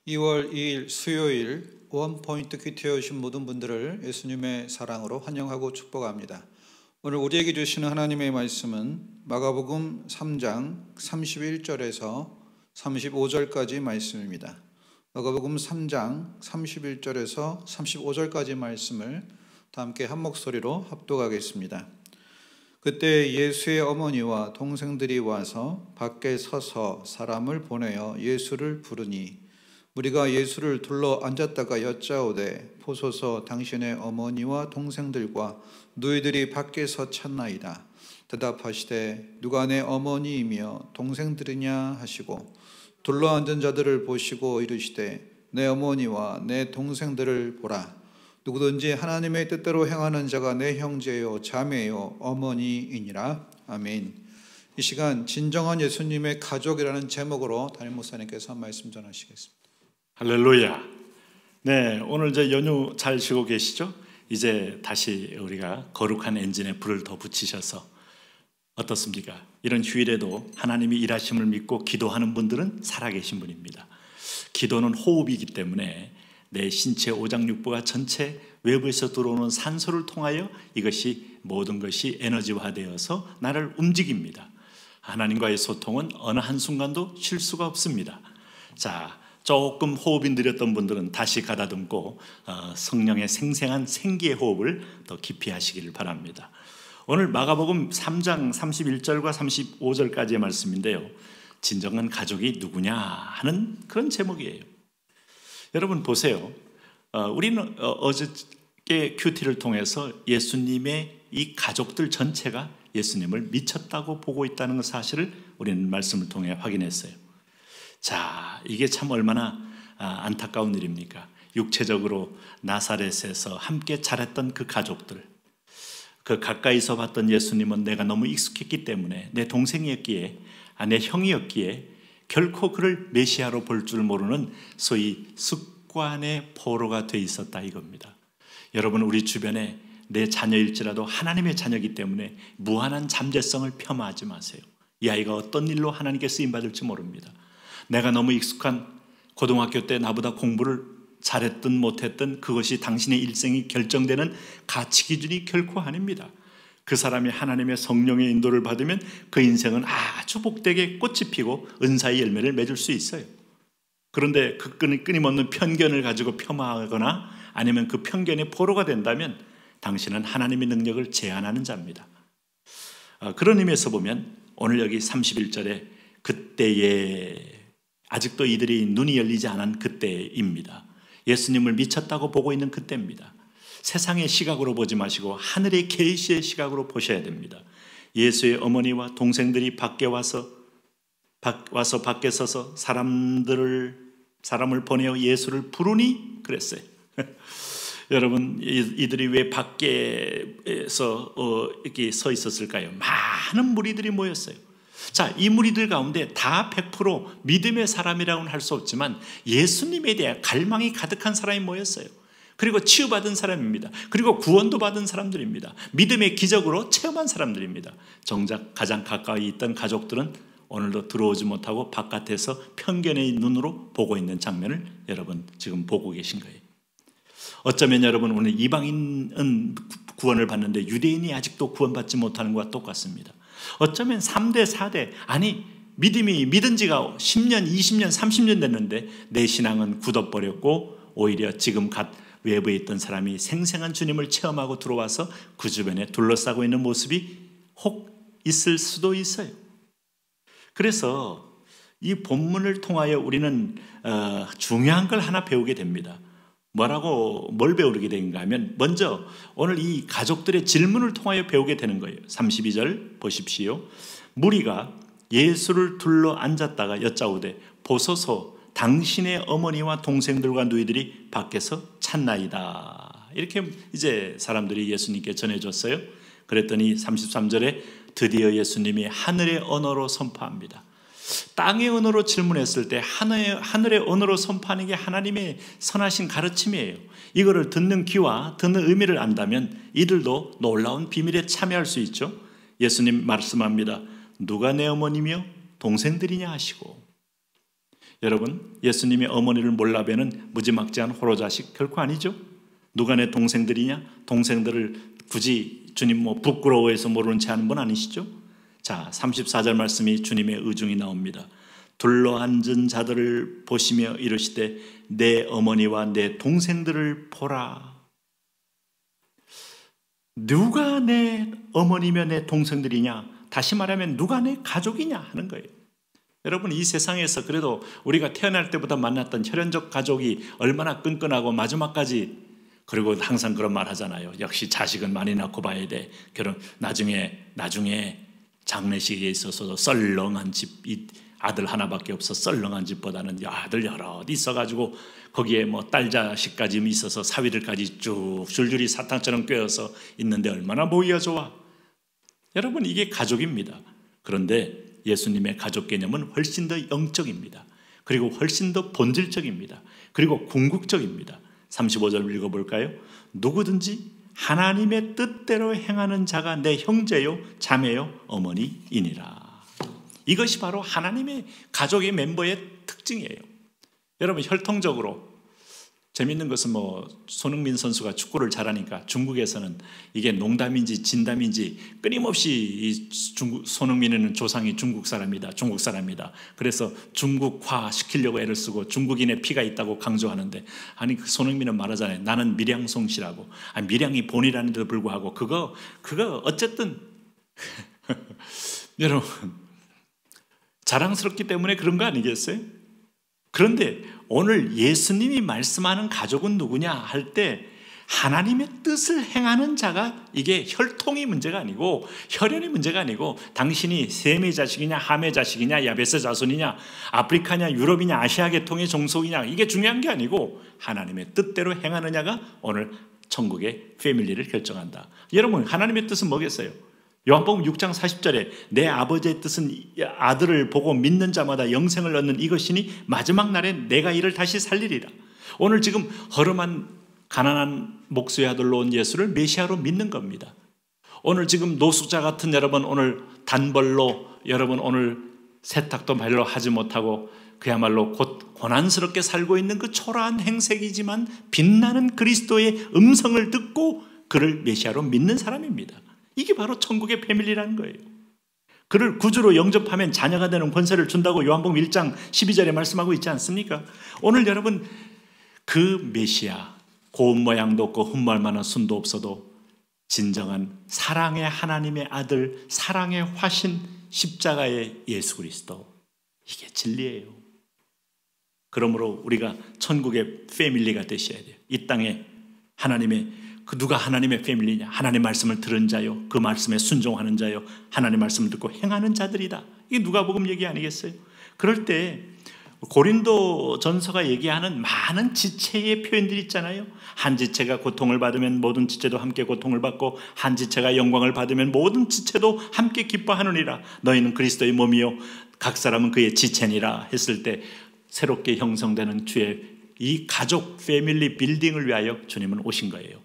2월 2일 수요일 원포인트 큐티에 오신 모든 분들을 예수님의 사랑으로 환영하고 축복합니다. 오늘 우리에게 주시는 하나님의 말씀은 마가복음 3장 31절에서 35절까지 말씀입니다. 마가복음 3장 31절에서 35절까지 말씀을 다 함께 한 목소리로 합독하겠습니다. 그때 예수의 어머니와 동생들이 와서 밖에 서서 사람을 보내어 예수를 부르니 우리가 예수를 둘러 앉았다가 여짜오되 보소서 당신의 어머니와 동생들과 누이들이 밖에서 찾나이다. 대답하시되 누가 내 어머니이며 동생들이냐 하시고 둘러 앉은 자들을 보시고 이르시되 내 어머니와 내 동생들을 보라. 누구든지 하나님의 뜻대로 행하는 자가 내 형제요 자매요 어머니이니라. 아멘. 이 시간 진정한 예수님의 가족이라는 제목으로 담임 목사님께서 한 말씀 전하시겠습니다. 할렐루야. 네, 오늘 연휴 잘 쉬고 계시죠? 이제 다시 우리가 거룩한 엔진에 불을 더 붙이셔서 어떻습니까? 이런 휴일에도 하나님이 일하심을 믿고 기도하는 분들은 살아계신 분입니다. 기도는 호흡이기 때문에 내 신체 오장육부가 전체 외부에서 들어오는 산소를 통하여 이것이 모든 것이 에너지화되어서 나를 움직입니다. 하나님과의 소통은 어느 한순간도 쉴 수가 없습니다. 자, 조금 호흡이 느렸던 분들은 다시 가다듬고 성령의 생생한 생기의 호흡을 더 깊이 하시기를 바랍니다. 오늘 마가복음 3장 31절과 35절까지의 말씀인데요, 진정한 가족이 누구냐 하는 그런 제목이에요. 여러분 보세요. 우리는 어저께 큐티를 통해서 예수님의 이 가족들 전체가 예수님을 미쳤다고 보고 있다는 사실을 우리는 말씀을 통해 확인했어요. 자, 이게 참 얼마나 안타까운 일입니까? 육체적으로 나사렛에서 함께 자랐던 그 가족들, 그 가까이서 봤던 예수님은 내가 너무 익숙했기 때문에, 내 동생이었기에, 내 형이었기에 결코 그를 메시아로 볼 줄 모르는 소위 습관의 포로가 돼 있었다 이겁니다. 여러분, 우리 주변에 내 자녀일지라도 하나님의 자녀이기 때문에 무한한 잠재성을 폄하하지 마세요. 이 아이가 어떤 일로 하나님께 쓰임받을지 모릅니다. 내가 너무 익숙한 고등학교 때 나보다 공부를 잘했든 못했든 그것이 당신의 일생이 결정되는 가치 기준이 결코 아닙니다. 그 사람이 하나님의 성령의 인도를 받으면 그 인생은 아주 복되게 꽃이 피고 은사의 열매를 맺을 수 있어요. 그런데 그 끊임없는 편견을 가지고 폄하하거나 아니면 그 편견의 포로가 된다면 당신은 하나님의 능력을 제한하는 자입니다. 그런 의미에서 보면 오늘 여기 31절에 그때에, 아직도 이들이 눈이 열리지 않은 그때입니다. 예수님을 미쳤다고 보고 있는 그때입니다. 세상의 시각으로 보지 마시고 하늘의 계시의 시각으로 보셔야 됩니다. 예수의 어머니와 동생들이 밖에 와서 밖에 서서 사람을 보내어 예수를 부르니 그랬어요. 여러분, 이들이 왜 밖에서 이렇게 서 있었을까요? 많은 무리들이 모였어요. 자, 이 무리들 가운데 다 100% 믿음의 사람이라고는 할 수 없지만 예수님에 대한 갈망이 가득한 사람이 모였어요. 그리고 치유받은 사람입니다. 그리고 구원도 받은 사람들입니다. 믿음의 기적으로 체험한 사람들입니다. 정작 가장 가까이 있던 가족들은 오늘도 들어오지 못하고 바깥에서 편견의 눈으로 보고 있는 장면을 여러분 지금 보고 계신 거예요. 어쩌면 여러분 오늘 이방인은 구원을 받는데 유대인이 아직도 구원받지 못하는 것과 똑같습니다. 어쩌면 3대, 4대, 아니 믿은 지가 10년, 20년, 30년 됐는데 내 신앙은 굳어버렸고 오히려 지금 외부에 있던 사람이 생생한 주님을 체험하고 들어와서 그 주변에 둘러싸고 있는 모습이 혹 있을 수도 있어요. 그래서 이 본문을 통하여 우리는 중요한 걸 하나 배우게 됩니다. 뭘 배우게 되는가 하면 먼저 오늘 이 가족들의 질문을 통하여 배우게 되는 거예요. 32절 보십시오. 무리가 예수를 둘러 앉았다가 여짜오되 보소서 당신의 어머니와 동생들과 누이들이 밖에서 찾나이다. 이렇게 이제 사람들이 예수님께 전해줬어요. 그랬더니 33절에 드디어 예수님이 하늘의 언어로 선포합니다. 땅의 언어로 질문했을 때 하늘의 언어로 선포하는 게 하나님의 선하신 가르침이에요. 이거를 듣는 귀와 듣는 의미를 안다면 이들도 놀라운 비밀에 참여할 수 있죠. 예수님 말씀합니다. 누가 내 어머니며 동생들이냐 하시고, 여러분, 예수님의 어머니를 몰라뵈는 무지막지한 호로자식 결코 아니죠. 누가 내 동생들이냐? 동생들을 굳이 주님 뭐 부끄러워해서 모르는 채 하는 분 아니시죠? 자, 34절 말씀이 주님의 의중이 나옵니다. 둘러앉은 자들을 보시며 이르시되 내 어머니와 내 동생들을 보라. 누가 내 어머니며 내 동생들이냐? 다시 말하면 누가 내 가족이냐 하는 거예요. 여러분, 이 세상에서 그래도 우리가 태어날 때보다 만났던 혈연적 가족이 얼마나 끈끈하고 마지막까지, 그리고 항상 그런 말 하잖아요. 역시 자식은 많이 낳고 봐야 돼. 결혼 나중에 장례식에 있어서도 썰렁한 집, 이 아들 하나밖에 없어 썰렁한 집보다는 아들 여럿 있어가지고 거기에 뭐 딸 자식까지 있어서 사위들까지 쭉 줄줄이 사탕처럼 꿰어서 있는데 얼마나 보기가 좋아. 여러분, 이게 가족입니다. 그런데 예수님의 가족 개념은 훨씬 더 영적입니다. 그리고 훨씬 더 본질적입니다. 그리고 궁극적입니다. 35절 읽어볼까요? 누구든지 하나님의 뜻대로 행하는 자가 내 형제요 자매요 어머니이니라. 이것이 바로 하나님의 가족의 멤버의 특징이에요. 여러분, 혈통적으로 재밌는 것은 뭐 손흥민 선수가 축구를 잘하니까 중국에서는 이게 농담인지 진담인지 끊임없이 이 손흥민은 조상이 중국 사람이다. 그래서 중국화 시키려고 애를 쓰고 중국인의 피가 있다고 강조하는데, 아니 그 손흥민은 말하잖아요. 나는 밀양송씨라고. 밀양이 본이라는데도 불구하고 그거 어쨌든 여러분, 자랑스럽기 때문에 그런 거 아니겠어요? 그런데 오늘 예수님이 말씀하는 가족은 누구냐 할 때 하나님의 뜻을 행하는 자가, 이게 혈통이 문제가 아니고 혈연이 문제가 아니고 당신이 셈의 자식이냐 함의 자식이냐 야베스 자손이냐 아프리카냐 유럽이냐 아시아 계통의 종속이냐 이게 중요한 게 아니고 하나님의 뜻대로 행하느냐가 오늘 천국의 패밀리를 결정한다. 여러분, 하나님의 뜻은 뭐겠어요? 요한복음 6장 40절에 내 아버지의 뜻은 아들을 보고 믿는 자마다 영생을 얻는 이것이니 마지막 날에 내가 이를 다시 살리리라. 오늘 지금 허름한 가난한 목수의 아들로 온 예수를 메시아로 믿는 겁니다. 오늘 지금 노숙자 같은 여러분, 오늘 단벌로 여러분 오늘 세탁도 별로 하지 못하고 그야말로 곧 고난스럽게 살고 있는 그 초라한 행색이지만 빛나는 그리스도의 음성을 듣고 그를 메시아로 믿는 사람입니다. 이게 바로 천국의 패밀리라는 거예요. 그를 구주로 영접하면 자녀가 되는 권세를 준다고 요한복음 1장 12절에 말씀하고 있지 않습니까? 오늘 여러분, 그 메시아, 고운 모양도 없고 흠말 만한 순도 없어도 진정한 사랑의 하나님의 아들, 사랑의 화신, 십자가의 예수 그리스도, 이게 진리예요. 그러므로 우리가 천국의 패밀리가 되셔야 돼요. 이 땅에 하나님의 누가 하나님의 패밀리냐? 하나님 말씀을 들은 자요, 그 말씀에 순종하는 자요, 하나님 말씀을 듣고 행하는 자들이다. 이게 누가복음 얘기 아니겠어요? 그럴 때 고린도 전서가 얘기하는 많은 지체의 표현들이 있잖아요. 한 지체가 고통을 받으면 모든 지체도 함께 고통을 받고, 한 지체가 영광을 받으면 모든 지체도 함께 기뻐하느니라. 너희는 그리스도의 몸이요 각 사람은 그의 지체니라 했을 때 새롭게 형성되는 주의 이 가족 패밀리 빌딩을 위하여 주님은 오신 거예요.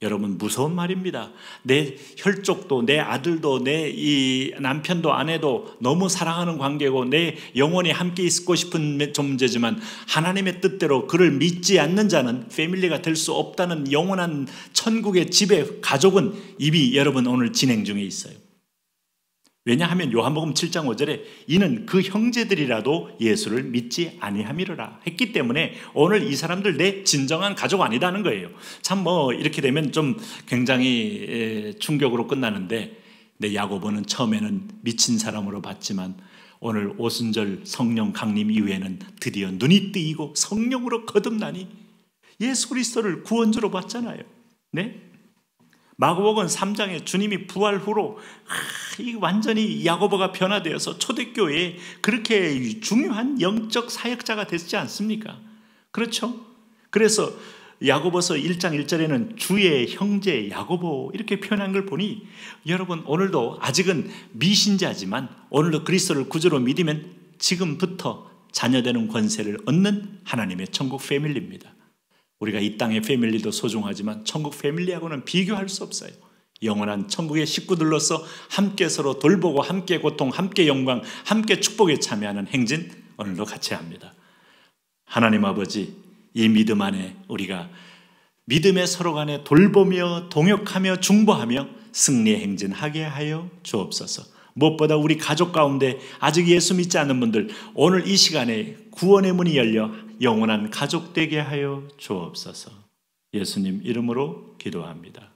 여러분, 무서운 말입니다. 내 혈족도 내 아들도 내 이 남편도 아내도 너무 사랑하는 관계고 내 영원히 함께 있고 싶은 존재지만 하나님의 뜻대로 그를 믿지 않는 자는 패밀리가 될 수 없다는 영원한 천국의 집의 가족은 이미 여러분 오늘 진행 중에 있어요. 왜냐하면 요한복음 7장 5절에 이는 그 형제들이라도 예수를 믿지 아니함이로라 했기 때문에 오늘 이 사람들 내 진정한 가족 아니다는 거예요. 참 뭐 이렇게 되면 좀 굉장히 충격으로 끝나는데, 내 야고보는 처음에는 미친 사람으로 봤지만 오늘 오순절 성령 강림 이후에는 드디어 눈이 뜨이고 성령으로 거듭나니 예수 그리스도를 구원주로 봤잖아요. 네? 마가복음 3장에 주님이 부활 후로 완전히 야고보가 변화되어서 초대교회에 그렇게 중요한 영적 사역자가 됐지 않습니까? 그렇죠? 그래서 야고보서 1장 1절에는 주의 형제 야고보 이렇게 표현한 걸 보니 여러분, 오늘도 아직은 미신자지만 오늘도 그리스도를 구주로 믿으면 지금부터 자녀되는 권세를 얻는 하나님의 천국 패밀리입니다. 우리가 이 땅의 패밀리도 소중하지만 천국 패밀리하고는 비교할 수 없어요. 영원한 천국의 식구들로서 함께 서로 돌보고 함께 고통, 함께 영광, 함께 축복에 참여하는 행진 오늘도 같이 합니다. 하나님 아버지, 이 믿음 안에 우리가 믿음의 서로 간에 돌보며 동역하며 중보하며 승리의 행진하게 하여 주옵소서. 무엇보다 우리 가족 가운데 아직 예수 믿지 않는 분들, 오늘 이 시간에 구원의 문이 열려 영원한 가족 되게 하여 주옵소서. 예수님 이름으로 기도합니다.